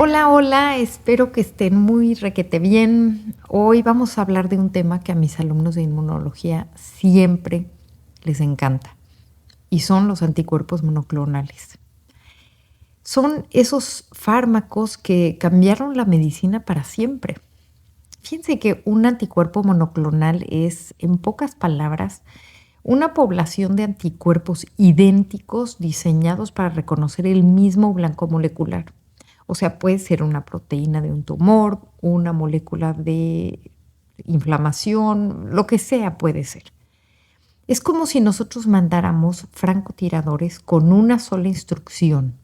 Hola, hola, espero que estén muy requete bien. Hoy vamos a hablar de un tema que a mis alumnos de inmunología siempre les encanta y son los anticuerpos monoclonales. Son esos fármacos que cambiaron la medicina para siempre. Fíjense que un anticuerpo monoclonal es, en pocas palabras, una población de anticuerpos idénticos diseñados para reconocer el mismo blanco molecular. O sea, puede ser una proteína de un tumor, una molécula de inflamación, lo que sea puede ser. Es como si nosotros mandáramos francotiradores con una sola instrucción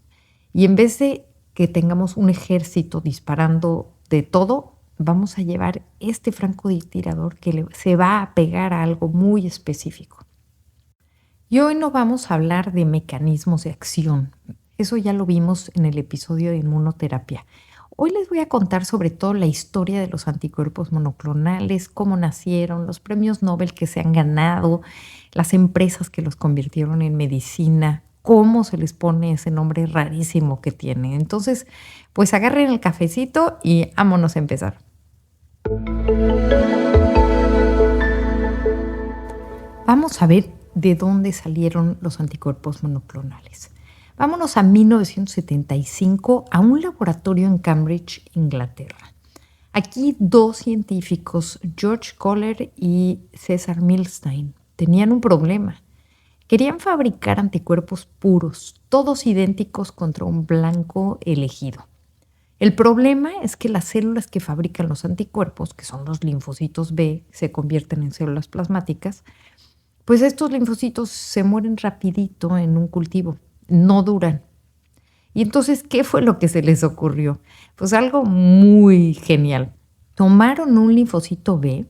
y en vez de que tengamos un ejército disparando de todo, vamos a llevar este francotirador que se va a pegar a algo muy específico. Y hoy no vamos a hablar de mecanismos de acción. Eso ya lo vimos en el episodio de inmunoterapia. Hoy les voy a contar sobre todo la historia de los anticuerpos monoclonales, cómo nacieron, los premios Nobel que se han ganado, las empresas que los convirtieron en medicina, cómo se les pone ese nombre rarísimo que tiene. Entonces, pues agarren el cafecito y vámonos a empezar. Vamos a ver de dónde salieron los anticuerpos monoclonales. Vámonos a 1975 a un laboratorio en Cambridge, Inglaterra. Aquí dos científicos, George Kohler y César Milstein, tenían un problema. Querían fabricar anticuerpos puros, todos idénticos contra un blanco elegido. El problema es que las células que fabrican los anticuerpos, que son los linfocitos B, se convierten en células plasmáticas, pues estos linfocitos se mueren rapidito en un cultivo, no duran. Y entonces, ¿qué fue lo que se les ocurrió? Pues algo muy genial. Tomaron un linfocito B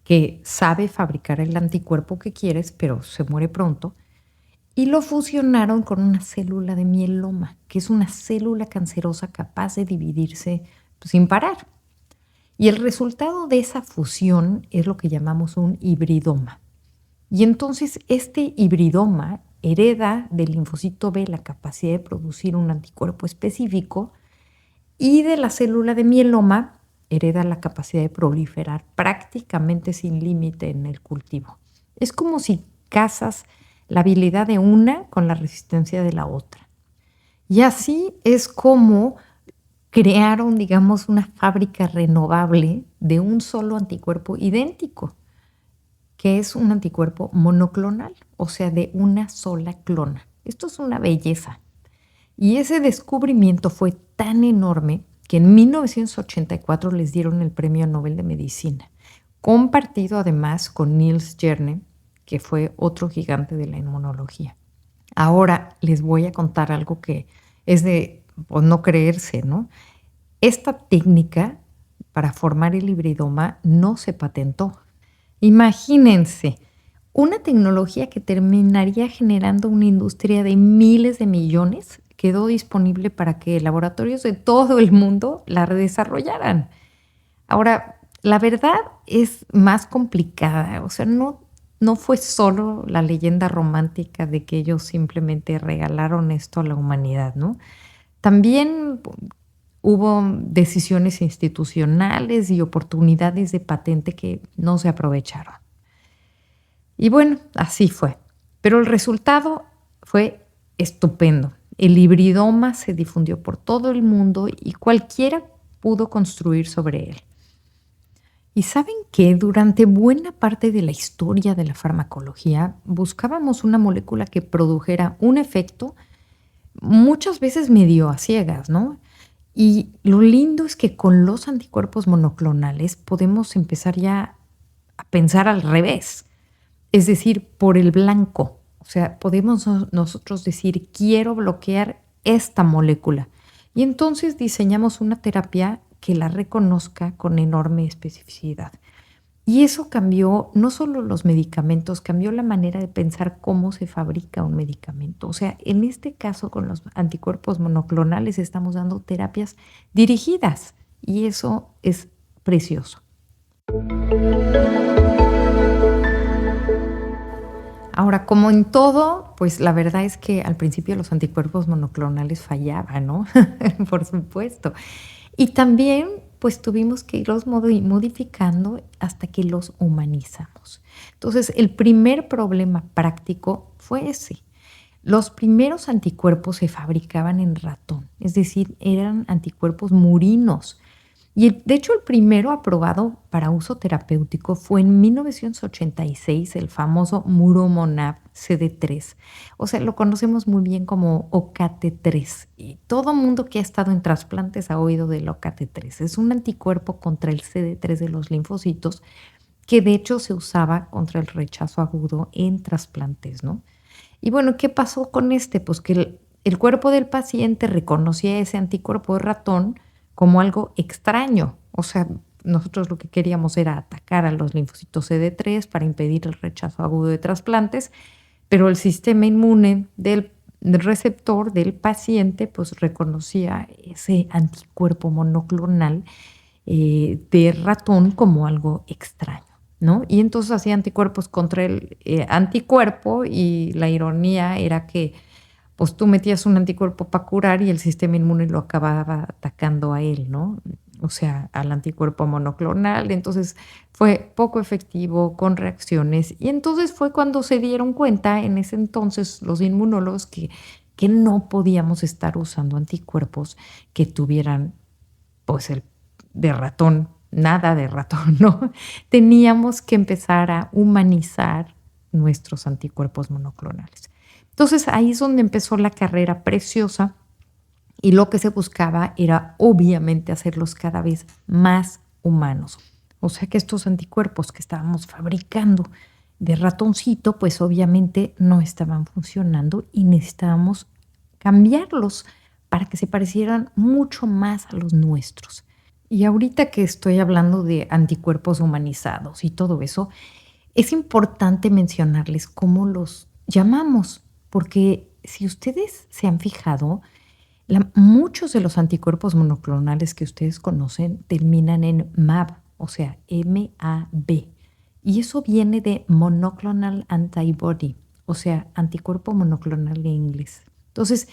que sabe fabricar el anticuerpo que quieres, pero se muere pronto, y lo fusionaron con una célula de mieloma, que es una célula cancerosa capaz de dividirse sin parar. Y el resultado de esa fusión es lo que llamamos un hibridoma. Y entonces este hibridoma hereda del linfocito B la capacidad de producir un anticuerpo específico y de la célula de mieloma hereda la capacidad de proliferar prácticamente sin límite en el cultivo. Es como si casas la habilidad de una con la resistencia de la otra. Y así es como crearon, digamos, una fábrica renovable de un solo anticuerpo idéntico, que es un anticuerpo monoclonal, o sea, de una sola clona. Esto es una belleza. Y ese descubrimiento fue tan enorme que en 1984 les dieron el Premio Nobel de Medicina, compartido además con Niels Jerne, que fue otro gigante de la inmunología. Ahora les voy a contar algo que es de pues, no creerse, ¿no? Esta técnica para formar el hibridoma no se patentó. Imagínense, una tecnología que terminaría generando una industria de miles de millones quedó disponible para que laboratorios de todo el mundo la desarrollaran. Ahora, la verdad es más complicada, o sea, no fue solo la leyenda romántica de que ellos simplemente regalaron esto a la humanidad, ¿no? También hubo decisiones institucionales y oportunidades de patente que no se aprovecharon. Y bueno, así fue. Pero el resultado fue estupendo. El hibridoma se difundió por todo el mundo y cualquiera pudo construir sobre él. Y saben que durante buena parte de la historia de la farmacología buscábamos una molécula que produjera un efecto muchas veces medio a ciegas, ¿no? Y lo lindo es que con los anticuerpos monoclonales podemos empezar ya a pensar al revés, es decir, por el blanco. O sea, podemos nosotros decir, quiero bloquear esta molécula. Y entonces diseñamos una terapia que la reconozca con enorme especificidad. Y eso cambió no solo los medicamentos, cambió la manera de pensar cómo se fabrica un medicamento. O sea, en este caso con los anticuerpos monoclonales estamos dando terapias dirigidas y eso es precioso. Ahora, como en todo, pues la verdad es que al principio los anticuerpos monoclonales fallaban, ¿no? Por supuesto. Y también, pues tuvimos que irlos modificando hasta que los humanizamos. Entonces, el primer problema práctico fue ese. Los primeros anticuerpos se fabricaban en ratón, es decir, eran anticuerpos murinos. Y de hecho el primero aprobado para uso terapéutico fue en 1986, el famoso Muromonab CD3. O sea, lo conocemos muy bien como OCAT3. Y todo mundo que ha estado en trasplantes ha oído del OCAT3. Es un anticuerpo contra el CD3 de los linfocitos que de hecho se usaba contra el rechazo agudo en trasplantes, ¿no? Y bueno, ¿qué pasó con este? Pues que el cuerpo del paciente reconocía ese anticuerpo de ratón como algo extraño. O sea, nosotros lo que queríamos era atacar a los linfocitos CD3 para impedir el rechazo agudo de trasplantes, pero el sistema inmune del receptor del paciente pues reconocía ese anticuerpo monoclonal de ratón como algo extraño, ¿no? Y entonces hacía anticuerpos contra el anticuerpo y la ironía era que pues tú metías un anticuerpo para curar y el sistema inmune lo acababa atacando a él, ¿no? O sea, al anticuerpo monoclonal. Entonces fue poco efectivo, con reacciones. Y entonces fue cuando se dieron cuenta en ese entonces los inmunólogos que no podíamos estar usando anticuerpos que tuvieran pues el de ratón, nada de ratón, ¿no? Teníamos que empezar a humanizar nuestros anticuerpos monoclonales. Entonces ahí es donde empezó la carrera preciosa y lo que se buscaba era obviamente hacerlos cada vez más humanos. O sea que estos anticuerpos que estábamos fabricando de ratoncito, pues obviamente no estaban funcionando y necesitábamos cambiarlos para que se parecieran mucho más a los nuestros. Y ahorita que estoy hablando de anticuerpos humanizados y todo eso, es importante mencionarles cómo los llamamos, porque si ustedes se han fijado, muchos de los anticuerpos monoclonales que ustedes conocen terminan en MAB, o sea, MAB. Y eso viene de Monoclonal Antibody, o sea, anticuerpo monoclonal en inglés. Entonces,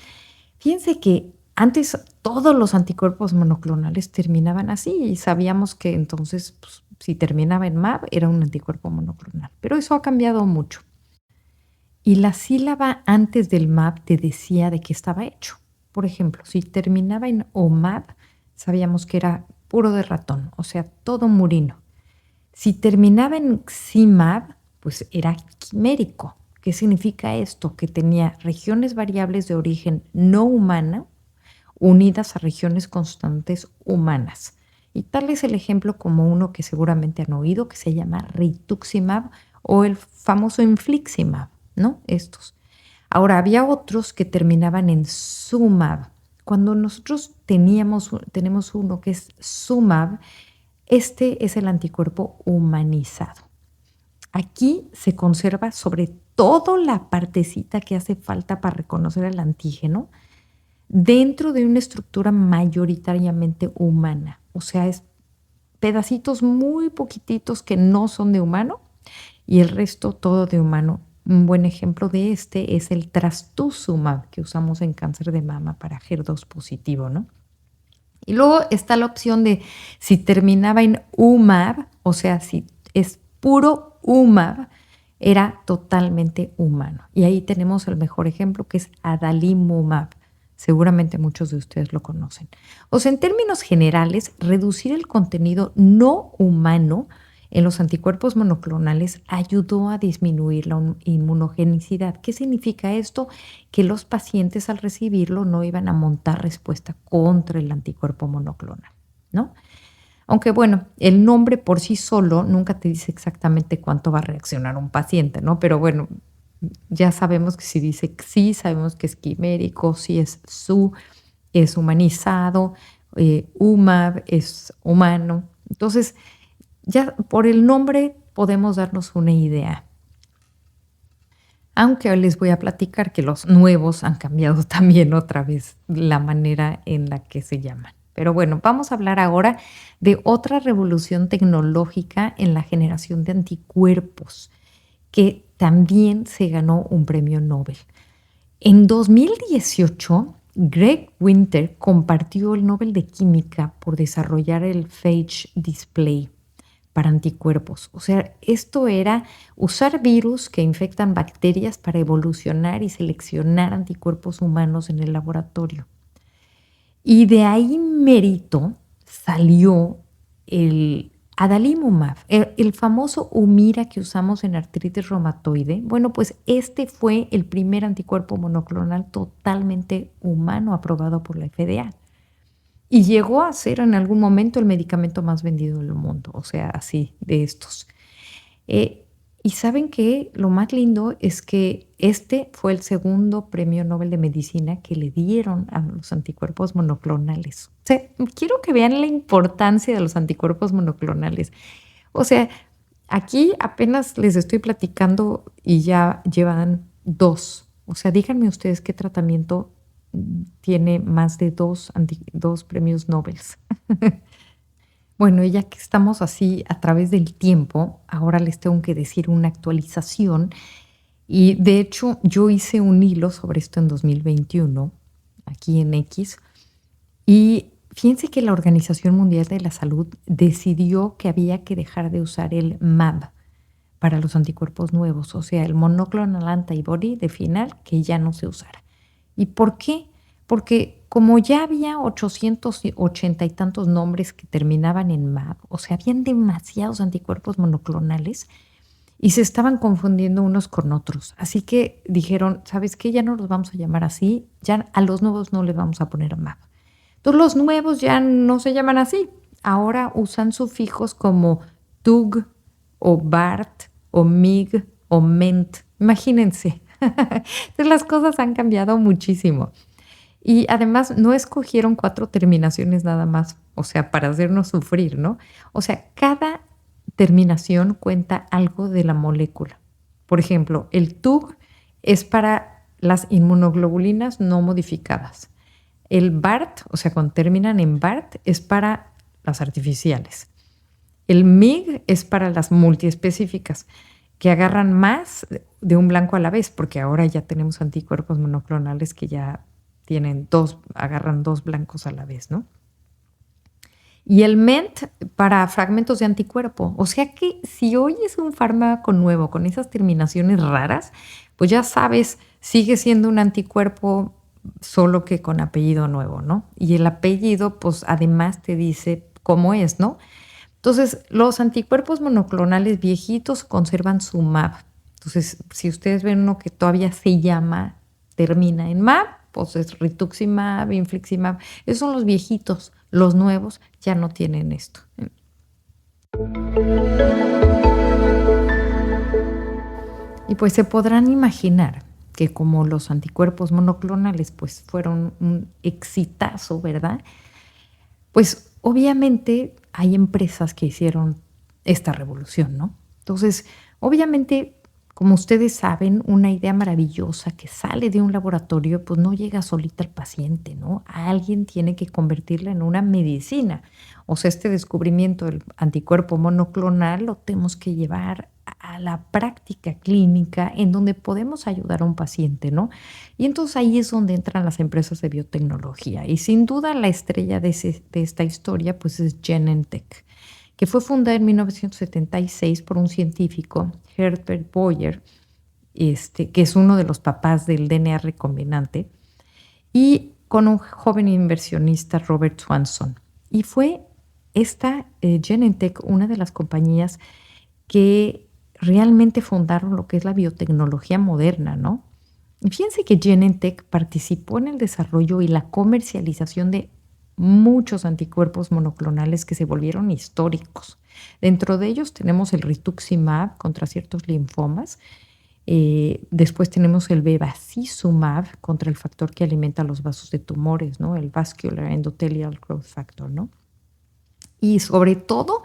fíjense que antes todos los anticuerpos monoclonales terminaban así y sabíamos que entonces pues, si terminaba en MAB era un anticuerpo monoclonal. Pero eso ha cambiado mucho. Y la sílaba antes del MAB te decía de qué estaba hecho. Por ejemplo, si terminaba en OMAB, sabíamos que era puro de ratón, o sea, todo murino. Si terminaba en XIMAB, pues era quimérico. ¿Qué significa esto? Que tenía regiones variables de origen no humana unidas a regiones constantes humanas. Y tal es el ejemplo como uno que seguramente han oído, que se llama rituximab o el famoso infliximab, ¿no? Estos. Ahora, había otros que terminaban en sumab. Cuando nosotros tenemos uno que es sumab, este es el anticuerpo humanizado. Aquí se conserva sobre todo la partecita que hace falta para reconocer el antígeno dentro de una estructura mayoritariamente humana. O sea, es pedacitos muy poquititos que no son de humano y el resto todo de humano. Un buen ejemplo de este es el trastuzumab que usamos en cáncer de mama para HER2 positivo, ¿no? Y luego está la opción de si terminaba en UMAB, o sea, si es puro UMAB, era totalmente humano. Y ahí tenemos el mejor ejemplo que es adalimumab. Seguramente muchos de ustedes lo conocen. O sea, en términos generales, reducir el contenido no humano en los anticuerpos monoclonales ayudó a disminuir la inmunogenicidad. ¿Qué significa esto? Que los pacientes al recibirlo no iban a montar respuesta contra el anticuerpo monoclonal, ¿no? Aunque bueno, el nombre por sí solo nunca te dice exactamente cuánto va a reaccionar un paciente, ¿no? Pero bueno, ya sabemos que si dice sí, sabemos que es quimérico, si es su, es humanizado, UMAB es humano. Entonces, ya por el nombre podemos darnos una idea. Aunque hoy les voy a platicar que los nuevos han cambiado también otra vez la manera en la que se llaman. Pero bueno, vamos a hablar ahora de otra revolución tecnológica en la generación de anticuerpos que también se ganó un premio Nobel. En 2018, Greg Winter compartió el Nobel de Química por desarrollar el phage display para anticuerpos. O sea, esto era usar virus que infectan bacterias para evolucionar y seleccionar anticuerpos humanos en el laboratorio. Y de ahí mérito salió el adalimumab, el famoso Humira que usamos en artritis reumatoide. Bueno, pues este fue el primer anticuerpo monoclonal totalmente humano aprobado por la FDA. Y llegó a ser en algún momento el medicamento más vendido del mundo, o sea, así, de estos. Y saben que lo más lindo es que este fue el segundo premio Nobel de Medicina que le dieron a los anticuerpos monoclonales. O sea, quiero que vean la importancia de los anticuerpos monoclonales. O sea, aquí apenas les estoy platicando y ya llevan 2. O sea, díganme ustedes qué tratamiento tiene más de 2 premios Nobel. Bueno, y ya que estamos así a través del tiempo, ahora les tengo que decir una actualización. Y de hecho, yo hice un hilo sobre esto en 2021, aquí en X. Y fíjense que la Organización Mundial de la Salud decidió que había que dejar de usar el MAB para los anticuerpos nuevos, o sea, el monoclonal antibody de final, que ya no se usara. ¿Y por qué? Porque como ya había 880 y tantos nombres que terminaban en MAB, o sea, habían demasiados anticuerpos monoclonales y se estaban confundiendo unos con otros. Así que dijeron, ¿sabes qué? Ya no los vamos a llamar así, ya a los nuevos no les vamos a poner MAB. Entonces los nuevos ya no se llaman así. Ahora usan sufijos como TUG o BART o MIG o MENT. Imagínense. Entonces las cosas han cambiado muchísimo. Y además no escogieron 4 terminaciones nada más, o sea, para hacernos sufrir, ¿no? O sea, cada terminación cuenta algo de la molécula. Por ejemplo, el TUG es para las inmunoglobulinas no modificadas. El BART, o sea, cuando terminan en BART, es para las artificiales. El MIG es para las multiespecíficas, que agarran más de un blanco a la vez, porque ahora ya tenemos anticuerpos monoclonales que ya agarran 2 blancos a la vez, ¿no? Y el MENT para fragmentos de anticuerpo. O sea que si hoy es un fármaco nuevo con esas terminaciones raras, pues ya sabes, sigue siendo un anticuerpo solo que con apellido nuevo, ¿no? Y el apellido, pues además te dice cómo es, ¿no? Entonces, los anticuerpos monoclonales viejitos conservan su MAB. Entonces, si ustedes ven uno que todavía termina en MAB, pues es rituximab, infliximab. Esos son los viejitos. Los nuevos ya no tienen esto. Y pues se podrán imaginar que como los anticuerpos monoclonales pues fueron un exitazo, ¿verdad? Pues obviamente hay empresas que hicieron esta revolución, ¿no? Entonces, obviamente, como ustedes saben, una idea maravillosa que sale de un laboratorio, pues no llega solita al paciente, ¿no? Alguien tiene que convertirla en una medicina. O sea, este descubrimiento del anticuerpo monoclonal lo tenemos que llevar a la práctica clínica en donde podemos ayudar a un paciente, ¿no? Y entonces ahí es donde entran las empresas de biotecnología. Y sin duda la estrella de esta historia pues es Genentech, que fue fundada en 1976 por un científico, Herbert Boyer, que es uno de los papás del DNA recombinante, y con un joven inversionista, Robert Swanson. Y fue esta Genentech una de las compañías que realmente fundaron lo que es la biotecnología moderna, ¿no? Y fíjense que Genentech participó en el desarrollo y la comercialización de muchos anticuerpos monoclonales que se volvieron históricos. Dentro de ellos tenemos el rituximab contra ciertos linfomas. Después tenemos el bevacizumab contra el factor que alimenta los vasos de tumores, ¿no? El Vascular Endothelial Growth Factor, ¿no? Y sobre todo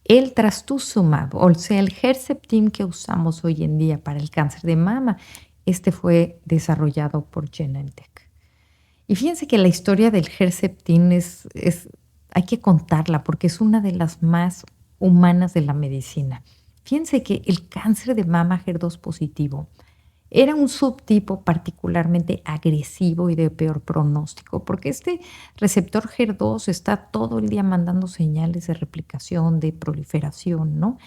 el trastuzumab, o sea, el Herceptin que usamos hoy en día para el cáncer de mama. Este fue desarrollado por Genentech. Y fíjense que la historia del Herceptin hay que contarla porque es una de las más humanas de la medicina. Fíjense que el cáncer de mama HER2 positivo era un subtipo particularmente agresivo y de peor pronóstico, porque este receptor HER2 está todo el día mandando señales de replicación, de proliferación, ¿no?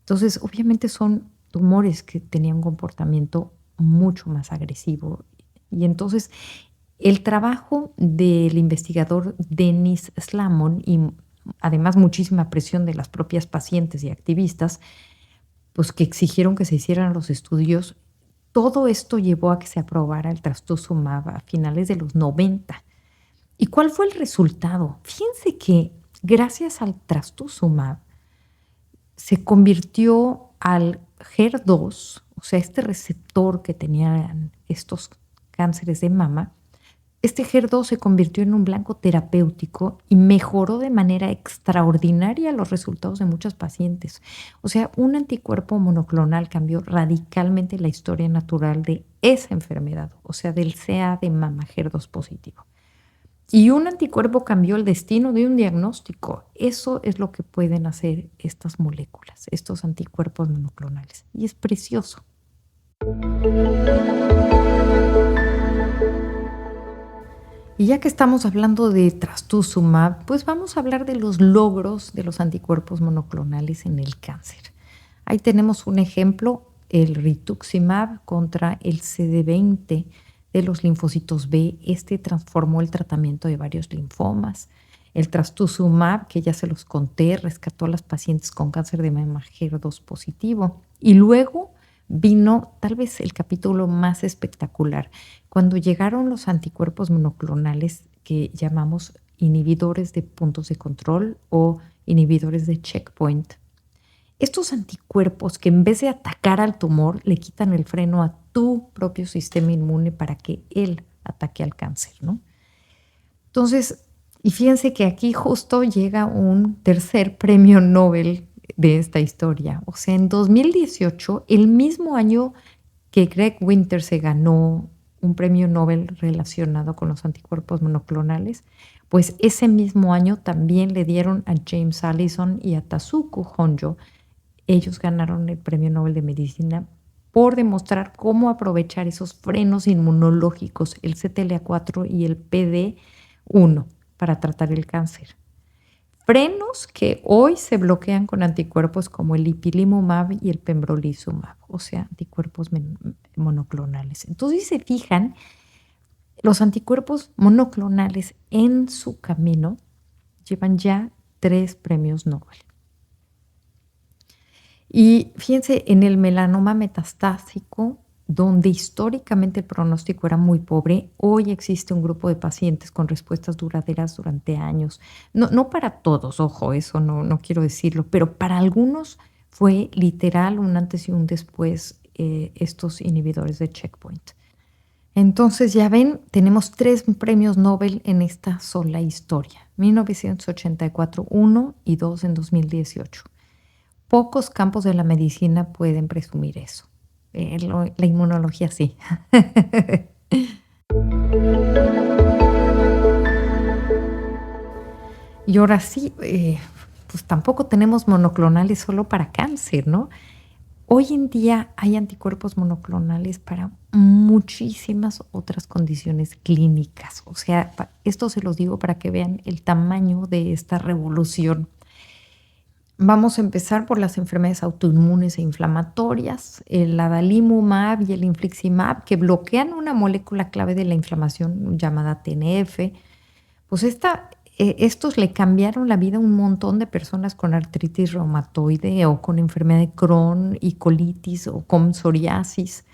Entonces, obviamente son tumores que tenían un comportamiento mucho más agresivo. Y entonces, el trabajo del investigador Denis Slamon y además muchísima presión de las propias pacientes y activistas, pues que exigieron que se hicieran los estudios, todo esto llevó a que se aprobara el trastuzumab a finales de los 90. ¿Y cuál fue el resultado? Fíjense que gracias al trastuzumab se convirtió al HER2, o sea, este receptor que tenían estos cánceres de mama, este HER2 se convirtió en un blanco terapéutico y mejoró de manera extraordinaria los resultados de muchas pacientes. O sea, un anticuerpo monoclonal cambió radicalmente la historia natural de esa enfermedad, o sea, del CA de mama HER2 positivo. Y un anticuerpo cambió el destino de un diagnóstico. Eso es lo que pueden hacer estas moléculas, estos anticuerpos monoclonales. Y es precioso. Y ya que estamos hablando de trastuzumab, pues vamos a hablar de los logros de los anticuerpos monoclonales en el cáncer. Ahí tenemos un ejemplo, el rituximab contra el CD20 de los linfocitos B. Este transformó el tratamiento de varios linfomas. El trastuzumab, que ya se los conté, rescató a las pacientes con cáncer de mama HER2 positivo. Y luego vino tal vez el capítulo más espectacular, cuando llegaron los anticuerpos monoclonales que llamamos inhibidores de puntos de control o inhibidores de checkpoint. Estos anticuerpos que en vez de atacar al tumor, le quitan el freno a tu propio sistema inmune para que él ataque al cáncer, ¿no? Entonces, y fíjense que aquí justo llega un tercer premio Nobel de esta historia. O sea, en 2018, el mismo año que Greg Winter se ganó un premio Nobel relacionado con los anticuerpos monoclonales, pues ese mismo año también le dieron a James Allison y a Tasuku Honjo. Ellos ganaron el premio Nobel de Medicina por demostrar cómo aprovechar esos frenos inmunológicos, el CTLA4 y el PD1, para tratar el cáncer. Frenos que hoy se bloquean con anticuerpos como el ipilimumab y el pembrolizumab, o sea, anticuerpos monoclonales. Entonces, si se fijan, los anticuerpos monoclonales en su camino llevan ya 3 premios Nobel. Y fíjense, en el melanoma metastásico, donde históricamente el pronóstico era muy pobre, hoy existe un grupo de pacientes con respuestas duraderas durante años. No para todos, ojo, eso no quiero decirlo, pero para algunos fue literal un antes y un después estos inhibidores de checkpoint. Entonces, ya ven, tenemos 3 premios Nobel en esta sola historia. 1984, 1 y 2 en 2018. Pocos campos de la medicina pueden presumir eso. La inmunología sí. Y ahora sí, pues tampoco tenemos monoclonales solo para cáncer, ¿no? Hoy en día hay anticuerpos monoclonales para muchísimas otras condiciones clínicas. O sea, esto se los digo para que vean el tamaño de esta revolución. Vamos a empezar por las enfermedades autoinmunes e inflamatorias, el adalimumab y el infliximab, que bloquean una molécula clave de la inflamación llamada TNF. Pues estos le cambiaron la vida a un montón de personas con artritis reumatoide o con enfermedad de Crohn y colitis o con psoriasis.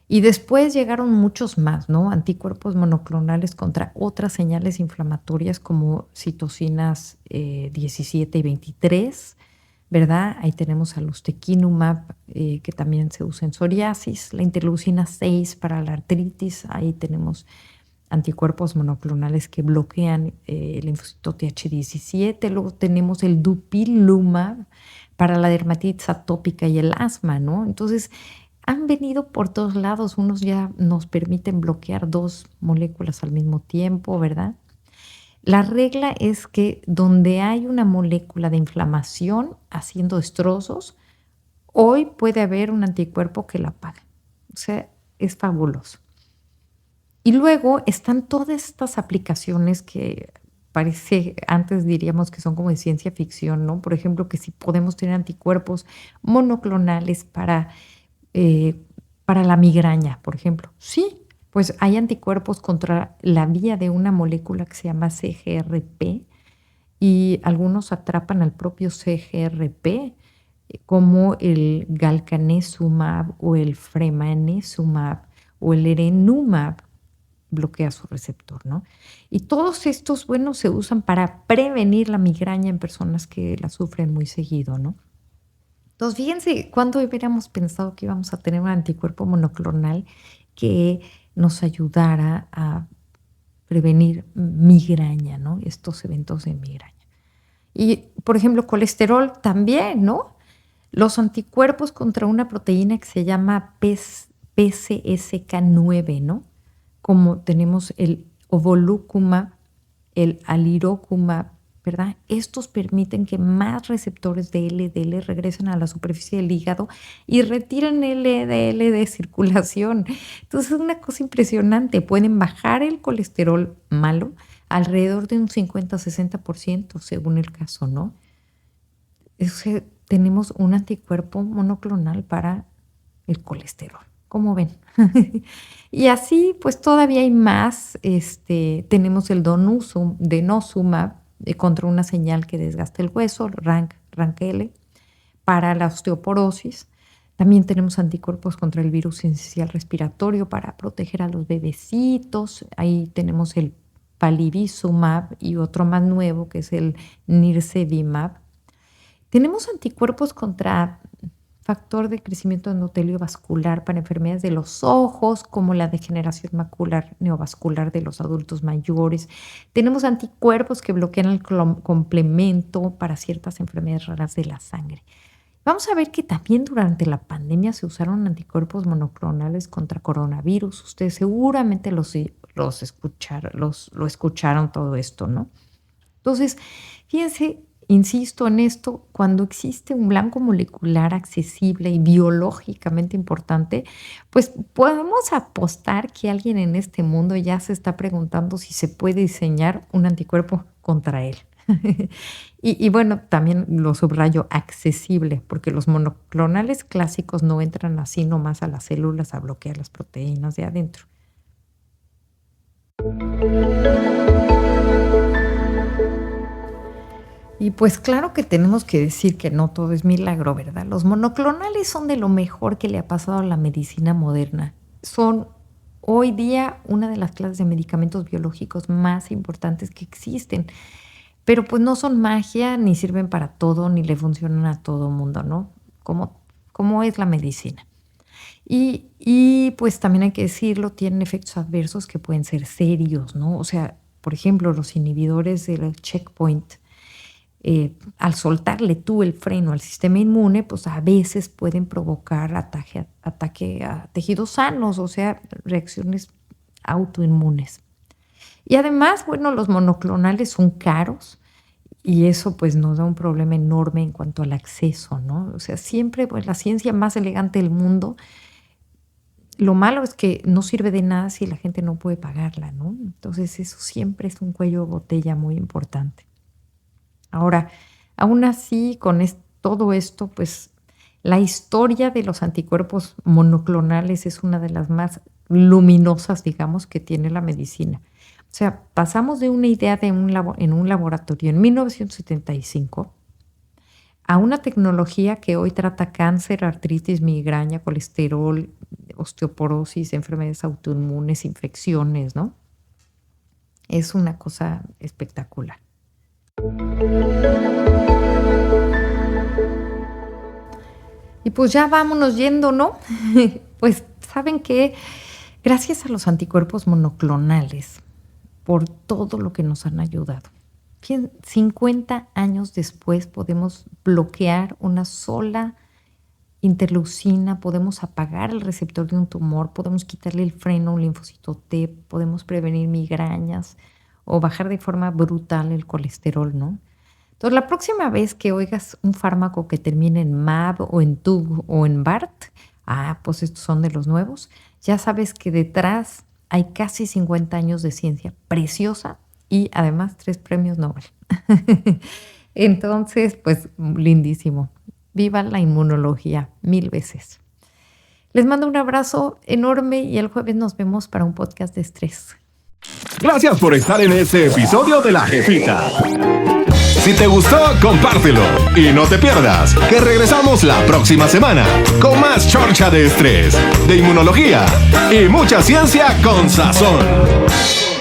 Y después llegaron muchos más, ¿no? Anticuerpos monoclonales contra otras señales inflamatorias como citocinas 17 y 23, ¿verdad? Ahí tenemos al ustekinumab, que también se usa en psoriasis, la interleucina 6 para la artritis, ahí tenemos anticuerpos monoclonales que bloquean el linfocito Th17, luego tenemos el dupilumab para la dermatitis atópica y el asma, ¿no? Entonces, han venido por todos lados, unos ya nos permiten bloquear 2 moléculas al mismo tiempo, ¿verdad? La regla es que donde hay una molécula de inflamación haciendo destrozos, hoy puede haber un anticuerpo que la apaga. O sea, es fabuloso. Y luego están todas estas aplicaciones que parece, antes diríamos que son como de ciencia ficción, ¿no? Por ejemplo, que si podemos tener anticuerpos monoclonales eh, para la migraña, por ejemplo. Sí, pues hay anticuerpos contra la vía de una molécula que se llama CGRP y algunos atrapan al propio CGRP, como el galcanezumab o el fremanezumab o el erenumab bloquea su receptor, ¿no? Y todos estos, bueno, se usan para prevenir la migraña en personas que la sufren muy seguido, ¿no? Entonces, fíjense cuándo hubiéramos pensado que íbamos a tener un anticuerpo monoclonal que nos ayudara a prevenir migraña, ¿no? Estos eventos de migraña. Y, por ejemplo, colesterol también, ¿no? Los anticuerpos contra una proteína que se llama PCSK9, ¿no? Como tenemos el ovolocumab, el alirocumab, ¿verdad? Estos permiten que más receptores de LDL regresen a la superficie del hígado y retiren el LDL de circulación. Entonces es una cosa impresionante. Pueden bajar el colesterol malo alrededor de un 50-60% según el caso, ¿no? Tenemos un anticuerpo monoclonal para el colesterol. ¿Cómo ven? Y así, pues todavía hay más. Tenemos el denosumab contra una señal que desgasta el hueso, RANKL, para la osteoporosis. También tenemos anticuerpos contra el virus sincicial respiratorio para proteger a los bebecitos. Ahí tenemos el palivizumab y otro más nuevo que es el nirsevimab. Tenemos anticuerpos contra factor de crecimiento endotelio vascular para enfermedades de los ojos, como la degeneración macular neovascular de los adultos mayores. Tenemos anticuerpos que bloquean el complemento para ciertas enfermedades raras de la sangre. Vamos a ver que también durante la pandemia se usaron anticuerpos monoclonales contra coronavirus. Ustedes seguramente lo escucharon todo esto, ¿no? Entonces, fíjense, insisto en esto, cuando existe un blanco molecular accesible y biológicamente importante, pues podemos apostar que alguien en este mundo ya se está preguntando si se puede diseñar un anticuerpo contra él. Y bueno, también lo subrayo accesible, porque los monoclonales clásicos no entran así nomás a las células a bloquear las proteínas de adentro. Y pues claro que tenemos que decir que no todo es milagro, ¿verdad? Los monoclonales son de lo mejor que le ha pasado a la medicina moderna. Son hoy día una de las clases de medicamentos biológicos más importantes que existen, pero pues no son magia, ni sirven para todo, ni le funcionan a todo mundo, ¿no? Como es la medicina. Y pues también hay que decirlo, tienen efectos adversos que pueden ser serios, ¿no? O sea, por ejemplo, los inhibidores del checkpoint, al soltarle tú el freno al sistema inmune, pues a veces pueden provocar ataque a tejidos sanos, o sea, reacciones autoinmunes. Y además, bueno, los monoclonales son caros y eso pues nos da un problema enorme en cuanto al acceso, ¿no? O sea, siempre pues la ciencia más elegante del mundo, lo malo es que no sirve de nada si la gente no puede pagarla, ¿no? Entonces eso siempre es un cuello de botella muy importante. Ahora, aún así, con todo esto, pues la historia de los anticuerpos monoclonales es una de las más luminosas, digamos, que tiene la medicina. O sea, pasamos de una idea en un laboratorio en 1975 a una tecnología que hoy trata cáncer, artritis, migraña, colesterol, osteoporosis, enfermedades autoinmunes, infecciones, ¿no? Es una cosa espectacular. Y pues ya vámonos yendo, ¿no? Pues saben que gracias a los anticuerpos monoclonales, por todo lo que nos han ayudado, 50 años después podemos bloquear una sola interleucina, podemos apagar el receptor de un tumor, podemos quitarle el freno a un linfocito T, podemos prevenir migrañas o bajar de forma brutal el colesterol, ¿no? Entonces, la próxima vez que oigas un fármaco que termine en MAB o en TUB o en BART, pues estos son de los nuevos, ya sabes que detrás hay casi 50 años de ciencia preciosa y además 3 premios Nobel. Entonces, pues lindísimo. Viva la inmunología 1000 veces. Les mando un abrazo enorme y el jueves nos vemos para un podcast de estrés. Gracias por estar en este episodio de La Jefita. Si te gustó, compártelo y no te pierdas que regresamos la próxima semana con más chorcha de estrés, de inmunología y mucha ciencia con sazón.